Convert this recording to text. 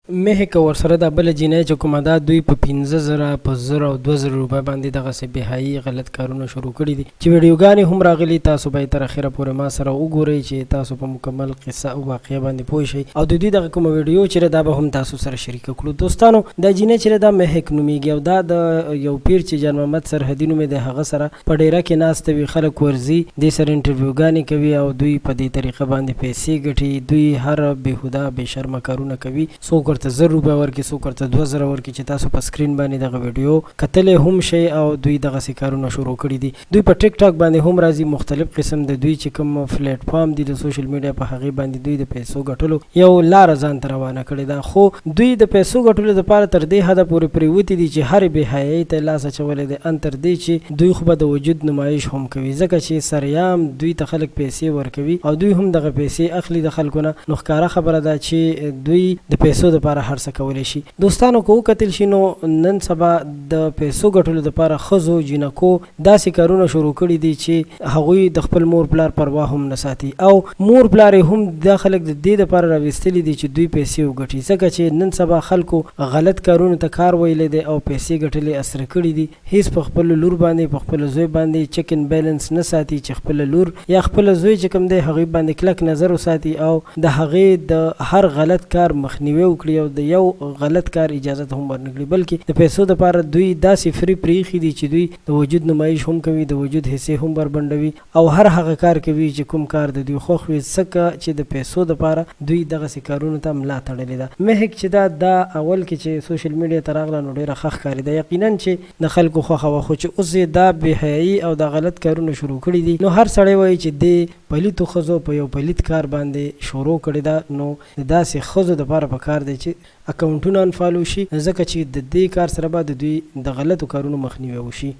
مهک ورسره د بل جنۍ چې کومه دا دوی په 15,000 په 1000 او 2000 روپۍ باندې دغسې بېحایي غلط کارونه شروع کړي دي چې ویډیوګانې هم راغلي. تاسو به یې تر اخره پورې ما سره وګورئ چې تاسو په مکمل قصه او واقعه باندې پوه شئ او د دوی دغه کومه ویډیو چې دا به هم تاسو سره شریکه کړو. دوستانو دا جنۍ چې دا مهک نومیږي او دا د یو پیر چې جان محمد سرحدي نوم د هغه سره په ډیره کې ناسته وي، خلک ورځي دې سره انټرویوګانې کوي او دوی په دې طریقه باندې پیسې ګټي. دوی هر بېهوده بې شرمه کارونه کوي. څوک ورته 1000 روپۍ ورکړي، څوک ورته 2000 ورکړي چې تاسو په سکرین باندې دغه ویډیو کتلی هم شئ او دوی دغسې کارونه شروع کړي دي. دوی په ټیک ټاک باندې هم راځي، مختلف قسم د دوی چې کوم پلیټ فارم دي د سوشل میډیا په هغې باندې دوی د پیسو ګټلو یو لاره ځان ته روانه کړې ده. خو دوی د پیسو ګټلو دپاره تر دې حده پورې پرېوتي دي چې هرې بېحیایۍ ته لاس اچولی دی، ان تر دې چې دوی خو به د وجود نمایش هم کوي، ځکه چې سریام دوی ته خلک پیسې ورکوي او دوی هم دغه پیسې اخلي د خلکو نه. نو ښکاره خبره ده چې دوی د پیسو دپاره هر څه کولی شي. دوستانو که وکتل شي نو نن سبا د پیسو ګټلو دپاره ښځو جینکو داسې کارونه شروع کړي دي چې هغوی د خپل مور پلار پروا هم نه ساتي او مور پلار هم دا خلک د دې دپاره راویستلي دي چې دوی پیسې وګټي، ځکه چې نن سبا خلکو غلط کارونو ته کار ویلی دی او پیسې ګټلې اسره کړي دي. هیڅ په خپل لور باندې په خپل زوی باندې چک ان بیلنس نه ساتي چې خپل لور یا خپل زوی چې کوم دی هغوی باندې کلک نظر وساتي او د هغې د هر غلط کار مخنیوی وکړي او د یو غلط کار اجازت هم ورنکړي، بلکې د پیسو دپاره دوی داسې فري پرېښي دي چې دوی د وجود نمایش هم کوي، د وجود حصې هم بربنډوي او هر هغه کار کوي چې کوم کار د دوی خوښ وي، ځکه چې د پیسو دپاره دوی دغسې کارونو ته ملا تړلې ده. مهک چې دا اول کې چې سوشل میډیا ته راغله نو ډېره ښه ښکارېده، یقینا چې د خلکو خوښه وه، خو چې اوس یې دا بېحیایي او دا غلط کارونه شروع کړي دي نو هر سړی وایي چې دې پلیتو ښځو په یو پلیت کار باندې شروع کړې ده. نو د داسې ښځو دپاره پکار دی چې اکاونټونه انفالو شي، ځکه چې د دې کار سره به د دوی د غلطو کارونو مخنیوی وشي.